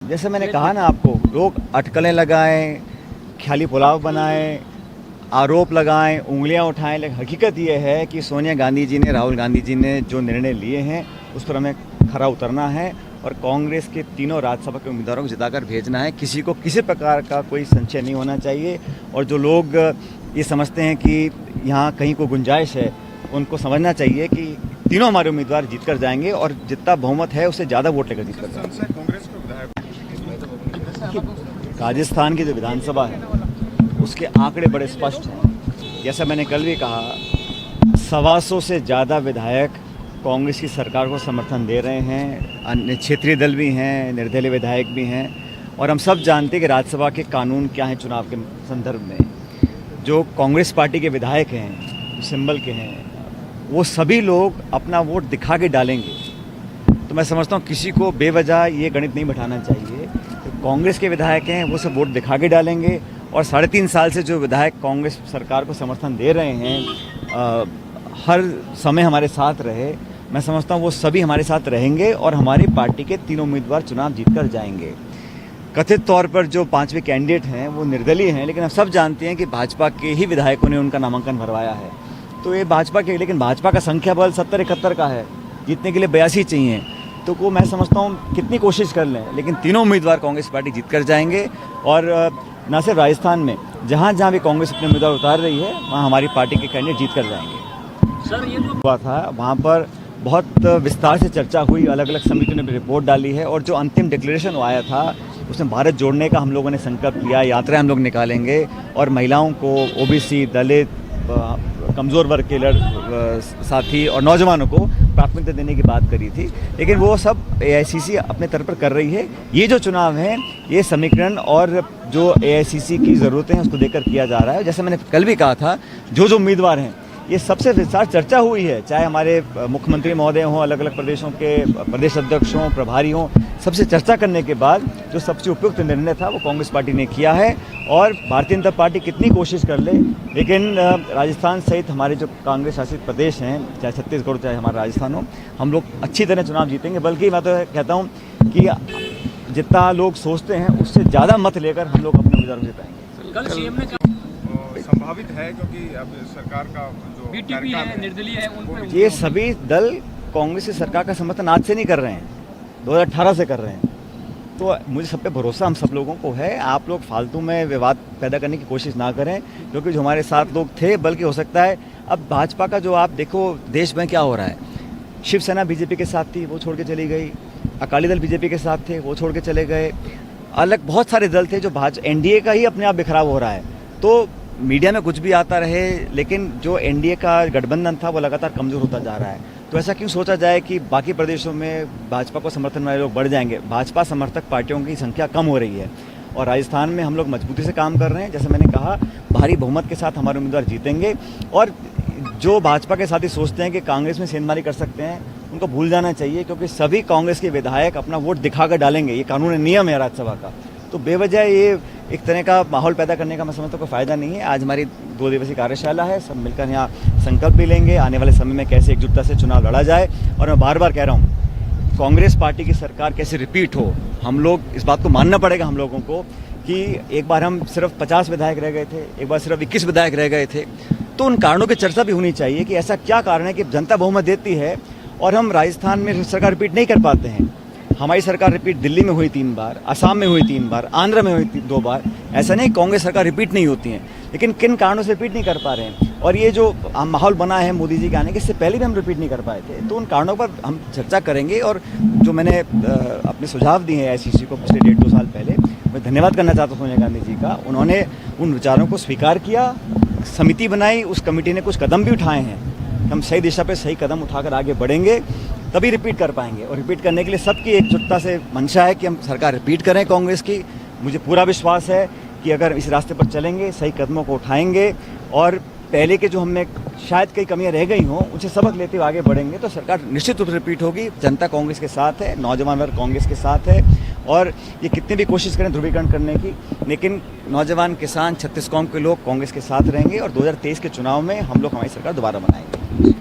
जैसे मैंने कहा ना आपको, लोग अटकलें लगाएं, ख्याली पुलाव बनाएं, आरोप लगाएं, उंगलियां उठाएं, लेकिन हकीकत ये है कि सोनिया गांधी जी ने, राहुल गांधी जी ने जो निर्णय लिए हैं उस पर हमें खरा उतरना है और कांग्रेस के तीनों राज्यसभा के उम्मीदवारों को जिताकर भेजना है। किसी को किसी प्रकार का कोई संशय नहीं होना चाहिए और जो लोग ये समझते हैं कि यहाँ कहीं कोई गुंजाइश है, उनको समझना चाहिए कि तीनों हमारे उम्मीदवार जीत कर जाएंगे और जितना बहुमत है उससे ज़्यादा वोट लेकर जीत कर जाएंगे। राजस्थान की जो विधानसभा है उसके आंकड़े बड़े स्पष्ट हैं। जैसा मैंने कल भी कहा, 125 से ज़्यादा विधायक कांग्रेस की सरकार को समर्थन दे रहे हैं। अन्य क्षेत्रीय दल भी हैं, निर्दलीय विधायक भी हैं और हम सब जानते हैं कि राज्यसभा के कानून क्या हैं। चुनाव के संदर्भ में जो कांग्रेस पार्टी के विधायक हैं, सिंबल के हैं, वो सभी लोग अपना वोट दिखा के डालेंगे। तो मैं समझता हूँ किसी को बेवजह ये गणित नहीं बैठाना चाहिए। तो कांग्रेस के विधायक हैं, वो सब वोट दिखा के डालेंगे और 3.5 साल से जो विधायक कांग्रेस सरकार को समर्थन दे रहे हैं, हर समय हमारे साथ रहे, मैं समझता हूँ वो सभी हमारे साथ रहेंगे और हमारी पार्टी के तीनों उम्मीदवार चुनाव जीतकर जाएंगे। कथित तौर पर जो 5वें कैंडिडेट हैं वो निर्दलीय हैं, लेकिन हम सब जानते हैं कि भाजपा के ही विधायकों ने उनका नामांकन भरवाया है। तो ये भाजपा के, लेकिन भाजपा का संख्या बल 70-71 का है, जीतने के लिए 82 चाहिए। तो वो मैं समझता हूँ कितनी कोशिश कर लें, लेकिन तीनों उम्मीदवार कांग्रेस पार्टी जीत कर जाएंगे। और न सिर्फ राजस्थान में, जहाँ जहाँ भी कांग्रेस अपने उम्मीदवार उतार रही है, वहाँ हमारी पार्टी के कैंडिडेट जीत कर जाएंगे। सर, ये जो हुआ था वहाँ पर बहुत विस्तार से चर्चा हुई, अलग अलग समितियों ने रिपोर्ट डाली है और जो अंतिम डिक्लेरेशन आया था उसमें भारत जोड़ने का हम लोगों ने संकल्प किया। यात्राएं हम लोग निकालेंगे और महिलाओं को, ओबीसी, दलित, कमज़ोर वर्ग के साथी और नौजवानों को प्राथमिकता देने की बात करी थी। लेकिन वो सब एआईसीसी अपने तरफ पर कर रही है। ये जो चुनाव है ये समीकरण और जो एआईसीसी की ज़रूरतें हैं उसको देकर किया जा रहा है। जैसे मैंने कल भी कहा था, जो उम्मीदवार हैं ये सबसे विस्तार चर्चा हुई है, चाहे हमारे मुख्यमंत्री महोदय हों, अलग अलग प्रदेशों के प्रदेश अध्यक्ष हों, प्रभारी हों, सबसे चर्चा करने के बाद जो सबसे उपयुक्त निर्णय था वो कांग्रेस पार्टी ने किया है। और भारतीय जनता पार्टी कितनी कोशिश कर ले, लेकिन राजस्थान सहित हमारे जो कांग्रेस शासित प्रदेश हैं, चाहे छत्तीसगढ़ चाहे हमारा राजस्थान हो, हम लोग अच्छी तरह चुनाव जीतेंगे। बल्कि मैं तो कहता हूँ कि जितना लोग सोचते हैं उससे ज़्यादा मत लेकर हम लोग अपने उम्मीदवार को जिताएंगे। कल सीएम ने संभावित है, क्योंकि अब सरकार का जो बीटीपी है, निर्दलीय है, उन पे ये सभी दल कांग्रेस की सरकार का समर्थन आज से नहीं कर रहे हैं, 2018 से कर रहे हैं। तो मुझे सब पे भरोसा हम सब लोगों को है। आप लोग फालतू में विवाद पैदा करने की कोशिश ना करें, क्योंकि जो हमारे साथ लोग थे, बल्कि हो सकता है अब भाजपा का जो आप देखो देश में क्या हो रहा है, शिवसेना बीजेपी के साथ थी, वो छोड़ के चली गई। अकाली दल बीजेपी के साथ थे, वो छोड़ के चले गए। अलग बहुत सारे दल थे जो एनडीए का ही अपने आप बिखराव हो रहा है। तो मीडिया में कुछ भी आता रहे, लेकिन जो एनडीए का गठबंधन था वो लगातार कमज़ोर होता जा रहा है। तो ऐसा क्यों सोचा जाए कि बाकी प्रदेशों में भाजपा को समर्थन वाले लोग बढ़ जाएंगे। भाजपा समर्थक पार्टियों की संख्या कम हो रही है और राजस्थान में हम लोग मजबूती से काम कर रहे हैं। जैसे मैंने कहा, भारी बहुमत के साथ हमारे उम्मीदवार जीतेंगे। और जो भाजपा के साथी सोचते हैं कि कांग्रेस में सेंधमारी कर सकते हैं, उनको भूल जाना चाहिए, क्योंकि सभी कांग्रेस के विधायक अपना वोट दिखाकर डालेंगे। ये कानूनी नियम है राज्यसभा का। तो बेवजह ये एक तरह का माहौल पैदा करने का मैं समझता हूँ कोई फ़ायदा नहीं है। आज हमारी 2 दिवसीय कार्यशाला है, सब मिलकर यहाँ संकल्प भी लेंगे आने वाले समय में कैसे एकजुटता से चुनाव लड़ा जाए। और मैं बार बार कह रहा हूँ, कांग्रेस पार्टी की सरकार कैसे रिपीट हो, हम लोग इस बात को मानना पड़ेगा हम लोगों को कि एक बार हम सिर्फ 50 विधायक रह गए थे, एक बार सिर्फ 21 विधायक रह गए थे। तो उन कारणों की चर्चा भी होनी चाहिए कि ऐसा क्या कारण है कि जनता बहुमत देती है और हम राजस्थान में सरकार रिपीट नहीं कर पाते हैं। हमारी सरकार रिपीट दिल्ली में हुई 3 बार, असम में हुई 3 बार, आंध्र में हुई 2 बार। ऐसा नहीं कांग्रेस सरकार रिपीट नहीं होती है, लेकिन किन कारणों से रिपीट नहीं कर पा रहे हैं। और ये जो माहौल बना है मोदी जी के आने के, इससे पहले भी हम रिपीट नहीं कर पाए थे। तो उन कारणों पर हम चर्चा करेंगे। और जो मैंने अपने सुझाव दिए हैं एआईसीसी को पिछले 1.5-2 साल पहले, मैं धन्यवाद करना चाहता हूँ सोनिया गांधी जी का। उन्होंने उन विचारों को स्वीकार किया, समिति बनाई, उस कमेटी ने कुछ कदम भी उठाए हैं। हम सही दिशा पर सही कदम उठाकर आगे बढ़ेंगे, तभी रिपीट कर पाएंगे। और रिपीट करने के लिए सबकी एकजुटता से मंशा है कि हम सरकार रिपीट करें कांग्रेस की। मुझे पूरा विश्वास है कि अगर इस रास्ते पर चलेंगे, सही कदमों को उठाएंगे और पहले के जो हमें शायद कई कमियां रह गई हों उनसे सबक लेते हुए आगे बढ़ेंगे, तो सरकार निश्चित रूप से रिपीट होगी। जनता कांग्रेस के साथ है, नौजवान वर्ग कांग्रेस के साथ है। और ये कितनी भी कोशिश करें ध्रुवीकरण करने की, लेकिन नौजवान, किसान, छत्तीस कौम के लोग कांग्रेस के साथ रहेंगे और 2023 के चुनाव में हम लोग हमारी सरकार दोबारा बनाएंगे।